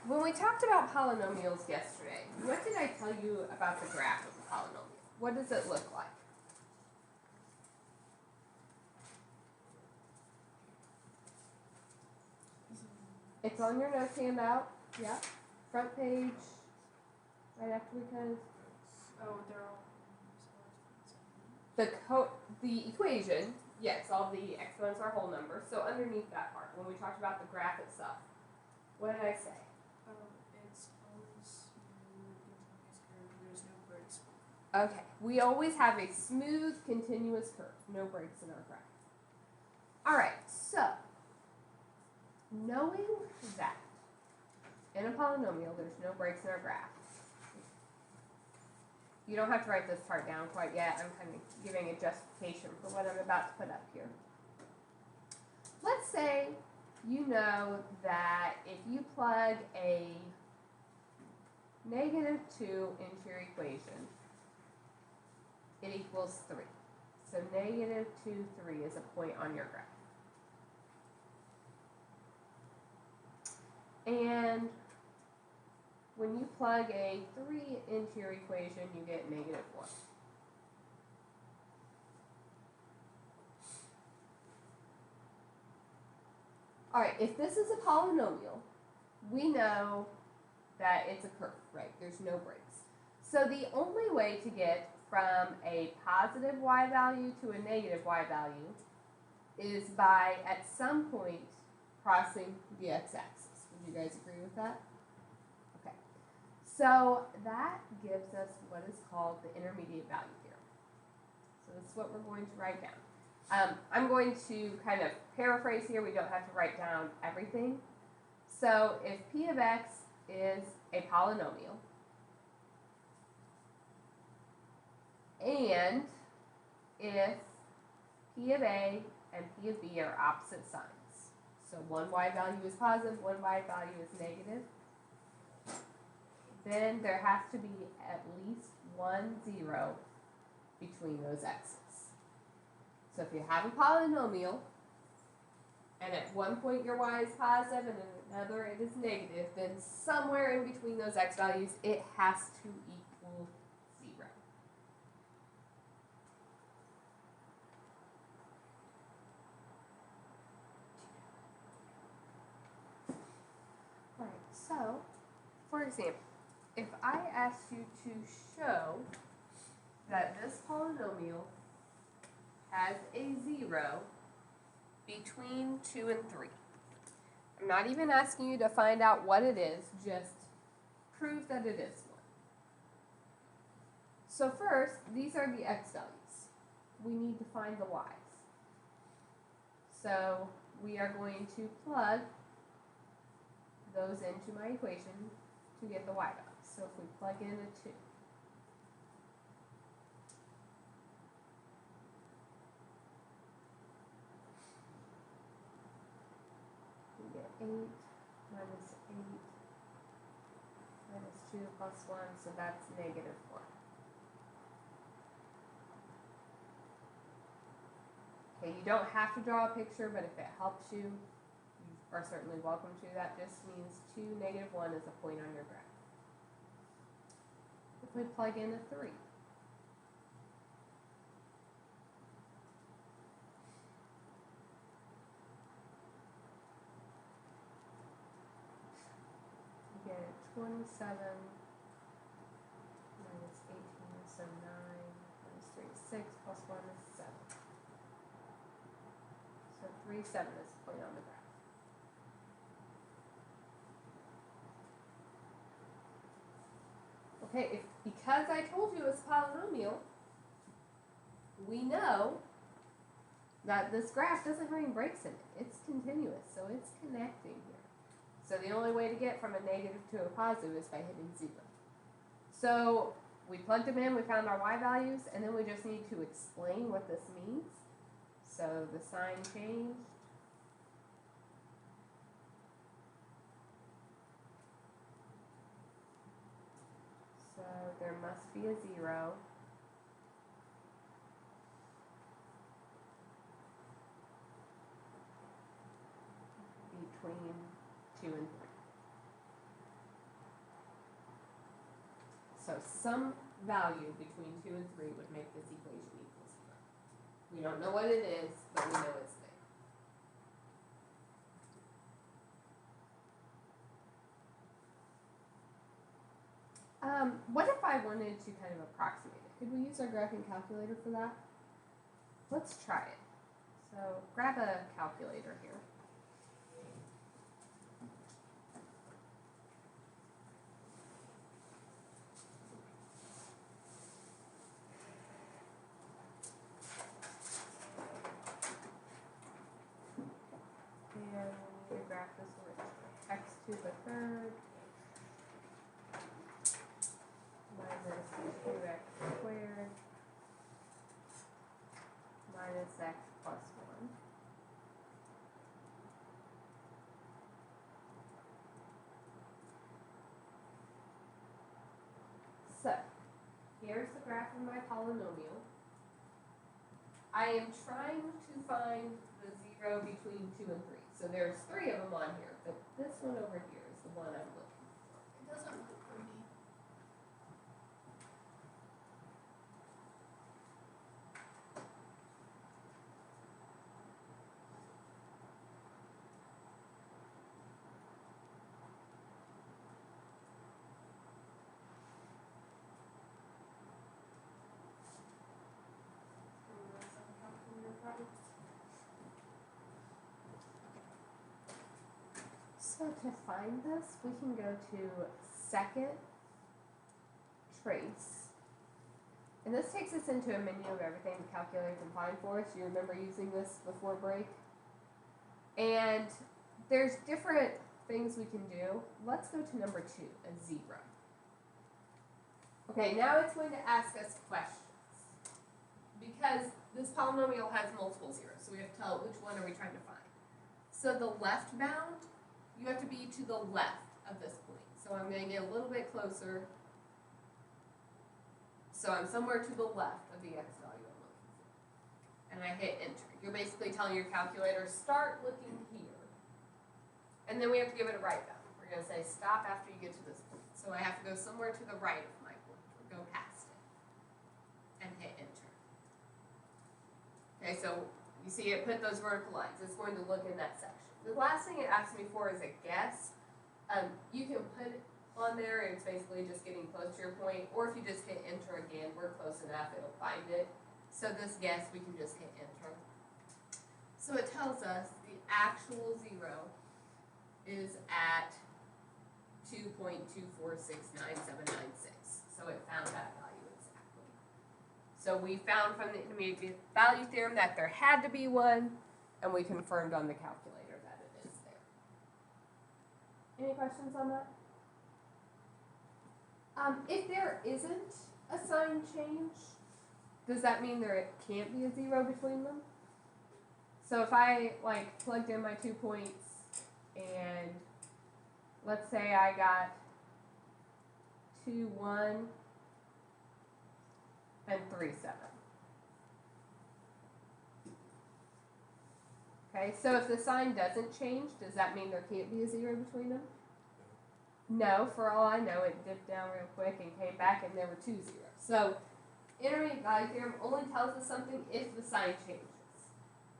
when we talked about polynomials yesterday, what did I tell you about the graph of a polynomial? What does it look like? It's on your notes handout. Yeah. Front page. Right after we code. Oh, they're all. The equation, yes, all the exponents are whole numbers. So underneath that part, when we talked about the graph itself, what did I say? It's always smooth, continuous curve. There's no breaks. Okay, we always have a smooth, continuous curve. No breaks in our graph. All right, so knowing that in a polynomial there's no breaks in our graph, you don't have to write this part down quite yet. I'm kind of giving a justification for what I'm about to put up here. Let's say you know that if you plug a -2 into your equation, it equals 3. So -2, 3 is a point on your graph. And when you plug a 3 into your equation, you get -1. All right, if this is a polynomial, we know that it's a curve, right? There's no breaks. So the only way to get from a positive y value to a negative y value is by, at some point, crossing the x-axis. Would you guys agree with that? Okay. So that gives us what is called the intermediate value theorem. So this is what we're going to write down. I'm going to kind of paraphrase here. We don't have to write down everything. So if p of x is a polynomial, and if p of a and p of b are opposite signs, so one y value is positive, one y value is negative, then there has to be at least 1 0 between those x's. So if you have a polynomial, and at one point your y is positive and at another it is negative, then somewhere in between those x values it has to equal 0. Alright, so, for example, if I asked you to show that this polynomial has a 0 between 2 and 3. I'm not even asking you to find out what it is, just prove that it is 1. So first, these are the x values. We need to find the y's. So we are going to plug those into my equation to get the y values. So if we plug in a 2, we get 8 minus 8 minus 2 plus 1, so that's -1. Okay, you don't have to draw a picture, but if it helps you, you are certainly welcome to. That just means 2, -1 is a point on your graph. If we plug in a 3, you get 27 minus 18, so 9 minus 3 is 6, plus 1 is 7. So 3, 7 is a point on the graph. Okay, because I told you it's polynomial, we know that this graph doesn't have any breaks in it. It's continuous, so it's connecting here. So the only way to get from a negative to a positive is by hitting 0. So we plugged them in, we found our y values, and then we just need to explain what this means. So the sign changed. So there must be a 0. Between 2 and 3. So some value between 2 and 3 would make this equation equal 0. We don't know what it is, but we know it's there. What if I wanted to kind of approximate it? Could we use our graphing calculator for that? Let's try it. So grab a calculator here. And we need to graph this originally. X to the third minus 2x squared minus x plus 1. So, here's the graph of my polynomial. I am trying to find the 0 between 2 and 3. So there's 3 of them on here, but this one over here is the one I'm looking for. It doesn't look pretty. So to find this, we can go to second trace. And this takes us into a menu of everything the calculator can find for us. You remember using this before break? And there's different things we can do. Let's go to number 2, a 0. Okay, now it's going to ask us questions. Because this polynomial has multiple zeros, so we have to tell which one are we trying to find. So the left bound, you have to be to the left of this point. So I'm going to get a little bit closer. So I'm somewhere to the left of the x value I'm looking for. And I hit enter. You're basically telling your calculator, start looking here. And then we have to give it a right bound. We're going to say stop after you get to this point. So I have to go somewhere to the right of my point, or go past it. And hit enter. Okay, so you see it put those vertical lines. It's going to look in that section. The last thing it asks me for is a guess. You can put it on there, and it's basically just getting close to your point, or if you just hit enter again, we're close enough, it'll find it. So this guess, we can just hit enter. So it tells us the actual 0 is at 2.2469796. So it found that value exactly. So we found from the intermediate value theorem that there had to be one, and we confirmed on the calculator that it is there. Any questions on that? If there isn't a sign change, does that mean there can't be a 0 between them? So if I plugged in my 2 points and let's say I got 2, 1 and 3, 7. Okay, so if the sign doesn't change, does that mean there can't be a 0 between them? No, for all I know, it dipped down real quick and came back and there were 2 zeros. So intermediate value theorem only tells us something if the sign changes.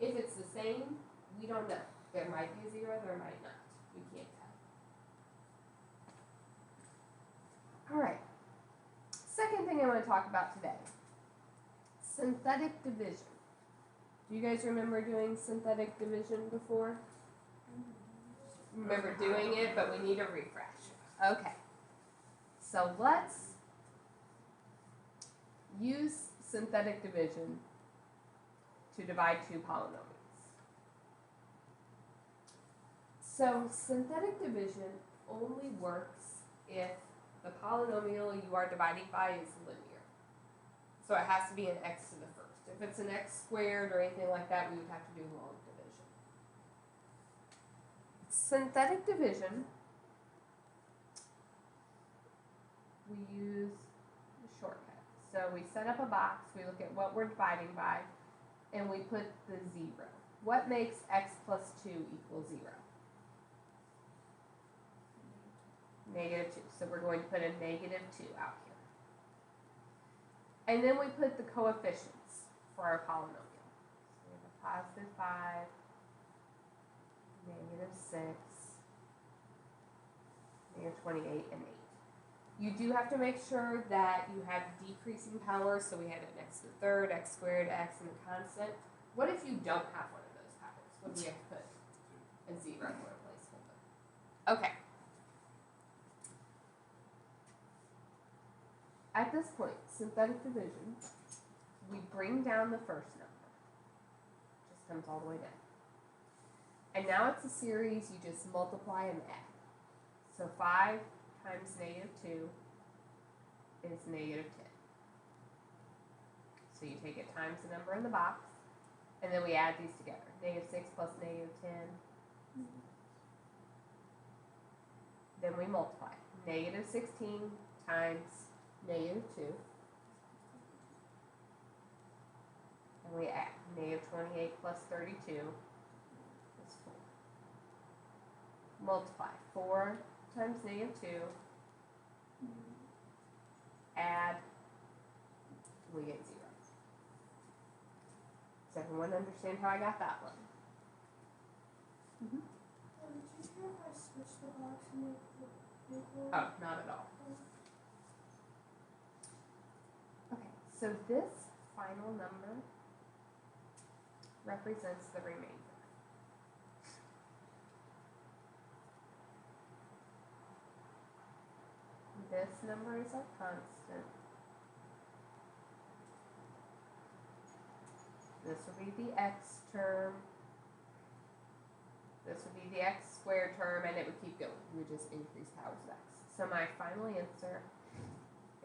If it's the same, we don't know. There might be a 0, there might not. We can't tell. All right. Second thing I want to talk about today, synthetic division. Do you guys remember doing synthetic division before? Remember doing it, but we need a refresh. Okay. So let's use synthetic division to divide 2 polynomials. So synthetic division only works if the polynomial you are dividing by is linear. So it has to be an x to the first. If it's an x squared or anything like that, we would have to do long division. Synthetic division, we use the shortcut. So we set up a box, we look at what we're dividing by, and we put the 0. What makes x plus 2 equal 0? -2. So we're going to put a -2 out here. And then we put the coefficients for our polynomial. So we have a positive 5, negative 6, negative 28, and 8. You do have to make sure that you have decreasing powers, so we had an x to the third, x squared, x, and a constant. What if you don't have one of those powers? What do you have to put? A 0 for a placeholder. Okay. At this point, synthetic division, we bring down the first number. Just comes all the way down. And now it's a series, you just multiply and add. So 5 times negative 2 is negative 10. So you take it times the number in the box, and then we add these together. Negative 6 plus negative 10. Then we multiply. Negative 16 times negative 2. And we add. Negative 28 plus 32 is 4. Multiply. 4 times negative 2. Add. We get 0. Does everyone understand how I got that one? Did you care if I switch the box and make the equal? Oh, not at all. Okay, so this final number represents the remainder. This number is our constant. This will be the x term. This would be the x squared term, and it would keep going. We would just increase powers of x. So my final answer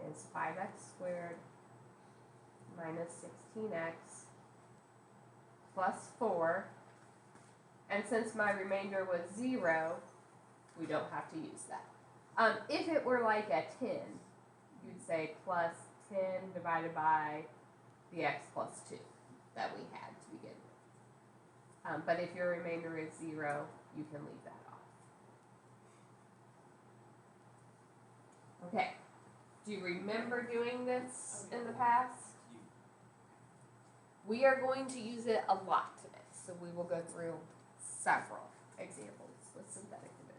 is 5x squared minus 16x plus 4. And since my remainder was 0, we don't have to use that. If it were like a 10, you'd say plus 10 divided by the x plus 2 that we had to begin with. But if your remainder is 0, you can leave that off. Okay. Do you remember doing this in the past? We are going to use it a lot today, so we will go through several examples with synthetic division.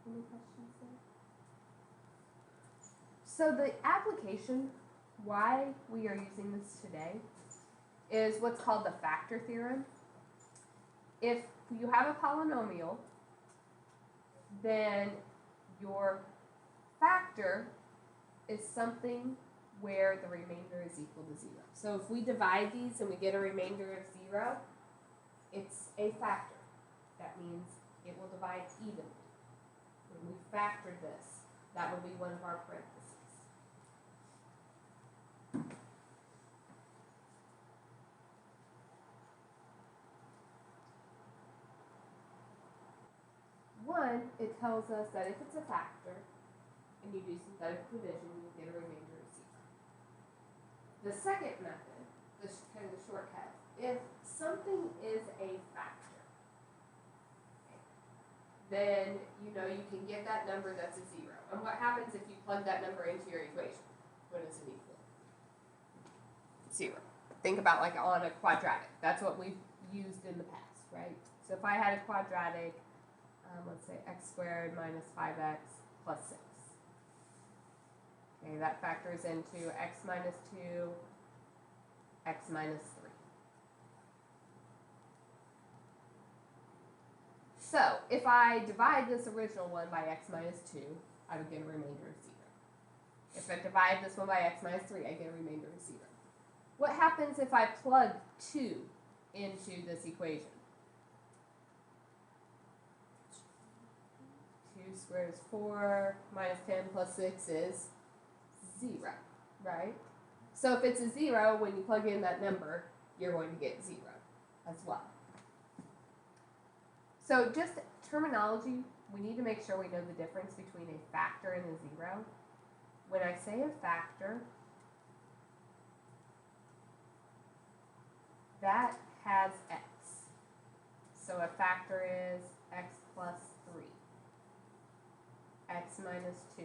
Any questions there? So the application, why we are using this today, is what's called the factor theorem. If you have a polynomial, then your factor is something where the remainder is equal to 0. So if we divide these and we get a remainder of 0, it's a factor. That means it will divide evenly. When we factor this, that will be one of our parentheses. One, it tells us that if it's a factor, and you do synthetic division, you get a remainder of 0. The second method, kind of the shortcut, if something is a factor, then you know you can get that number that's a 0. And what happens if you plug that number into your equation? What does it equal? 0. Think about like on a quadratic. That's what we've used in the past, right? So if I had a quadratic, let's say x squared minus 5x plus 6. Okay, that factors into x minus 2, x minus 3. So, if I divide this original one by x minus 2, I would get a remainder of 0. If I divide this one by x minus 3, I get a remainder of 0. What happens if I plug 2 into this equation? 2 squared is 4, minus 10 plus 6 is 0, right? So if it's a 0, when you plug in that number, you're going to get 0 as well. So just terminology, we need to make sure we know the difference between a factor and a 0. When I say a factor, that has x. So a factor is x plus 3, x minus 2,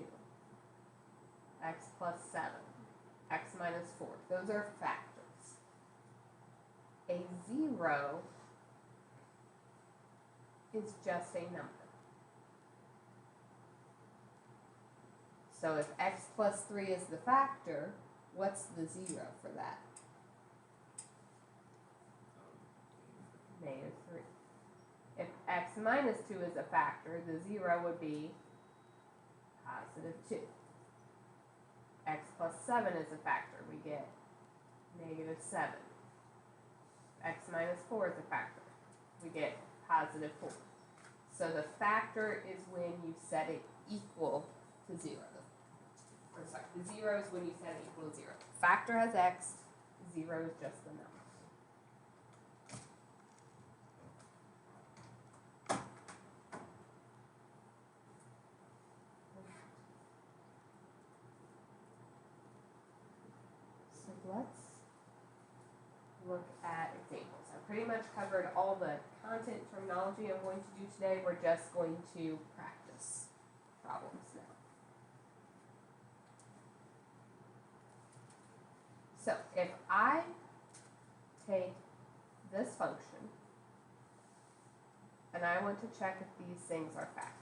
x plus 7, x minus 4. Those are factors. A 0 is just a number. So if x plus 3 is the factor, what's the 0 for that? Negative 3. If x minus 2 is a factor, the 0 would be positive 2. X plus 7 is a factor, we get negative 7. X minus 4 is a factor, we get positive 4. So the factor is when you set it equal to 0. Or sorry, the 0 is when you set it equal to 0. Factor has x, 0 is just the number. Let's look at examples. I've pretty much covered all the content terminology I'm going to do today. We're just going to practice problems now. So if I take this function and I want to check if these things are factors.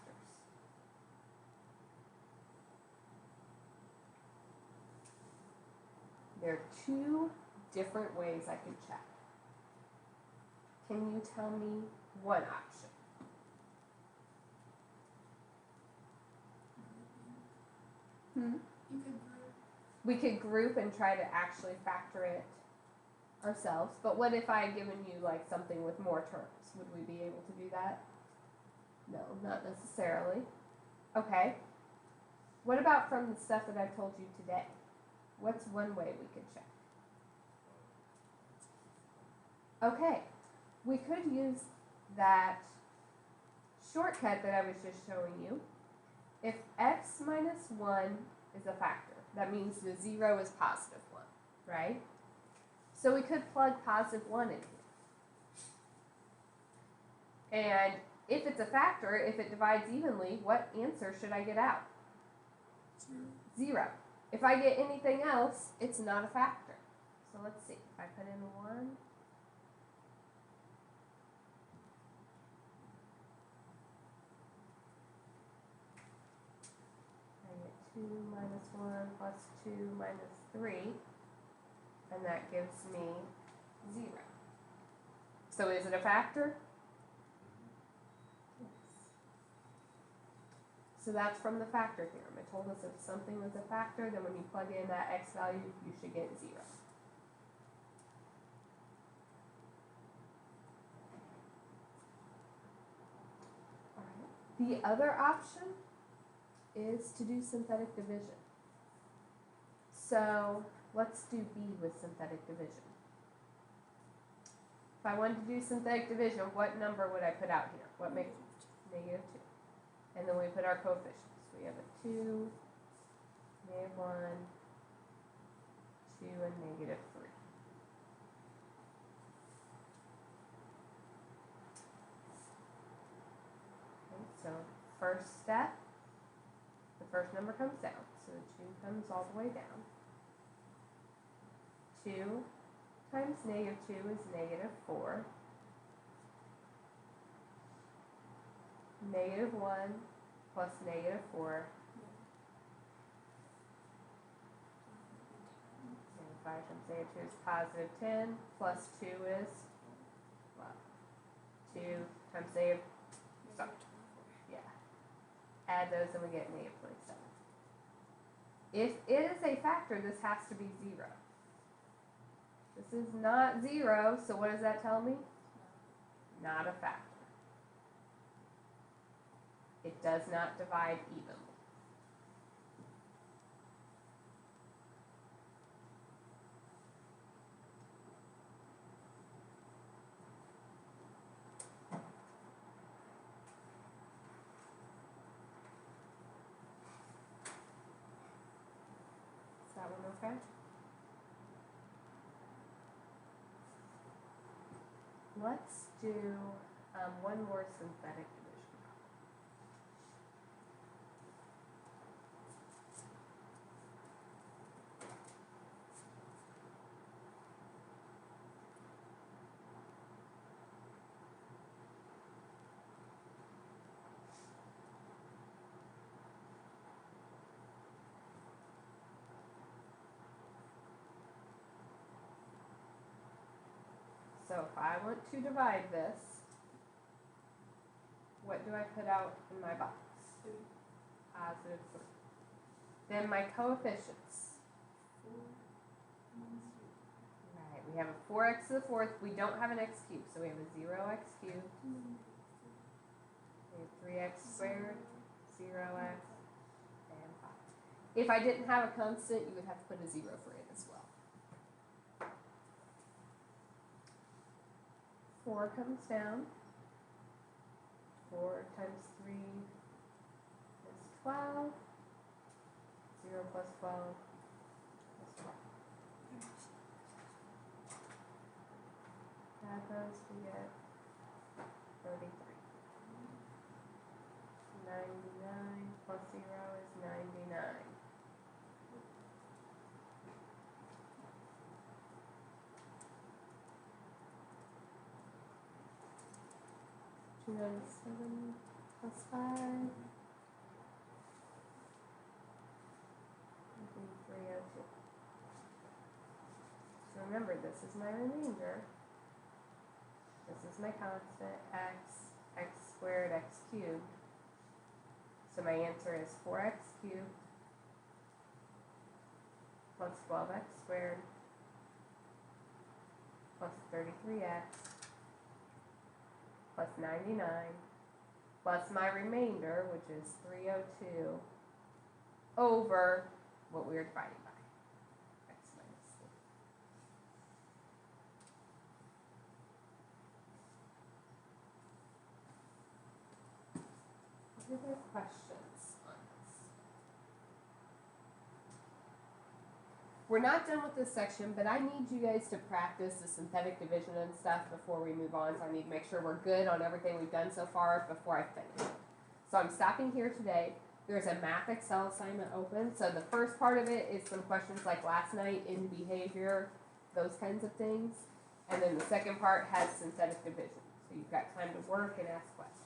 There are two different ways I can check. Can you tell me one option? You could group. We could group and try to actually factor it ourselves, but what if I had given you like something with more terms? Would we be able to do that? No, not necessarily. Okay. What about from the stuff that I've told you today? What's one way we could check? Okay, we could use that shortcut that I was just showing you. If x minus 1 is a factor, that means the 0 is positive 1, right? So we could plug positive 1 in here. And if it's a factor, if it divides evenly, what answer should I get out? 0. If I get anything else, it's not a factor. So let's see. If I put in 1, I get 2 minus 1 plus 2 minus 3, and that gives me 0. So is it a factor? Yes. So that's from the factor theorem. It told us if something was a factor, then when you plug in that x value, you should get 0. All right. The other option is to do synthetic division. So let's do B with synthetic division. If I wanted to do synthetic division, what number would I put out here? What makes negative 2? And then we put our coefficients. We have a 2, negative 1, 2, and negative 3. Okay, so first step, the first number comes down. So the 2 comes all the way down. 2 times negative 2 is negative 4. Negative 1 plus negative 4. And 5 times negative 2 is positive 10. Plus 2 is what? 2 times negative, sorry, yeah. Add those and we get negative 27. If it is a factor, this has to be 0. This is not 0, so what does that tell me? Not a factor. It does not divide evenly. Is that one okay? Let's do one more synthetic division. So if I want to divide this, what do I put out in my box? 3. Positive 3. Then my coefficients. 4 and 3. Right, we have a 4x to the fourth. We don't have an x cubed, so we have a 0x cubed. We have 3x squared, 0x, and 5. If I didn't have a constant, you would have to put a 0 for it as well. 4 comes down. 4 times 3 is 12. 0 plus 12 is 12. Add those, we get 33. 99 plus 0 is 99. Two 97 plus 5 would be 302. So remember, this is my remainder. This is my constant, x squared, x cubed. So my answer is 4x cubed plus 12x squared plus 33x plus 99 plus my remainder, which is 302, over what we were dividing by, x minus 3. What are there questions on this? We're not done with this section, but I need you guys to practice the synthetic division and stuff before we move on, so I need to make sure we're good on everything we've done so far before I finish. So I'm stopping here today. There's a math Excel assignment open, so the first part of it is some questions like last night in behavior, those kinds of things. And then the second part has synthetic division, so you've got time to work and ask questions.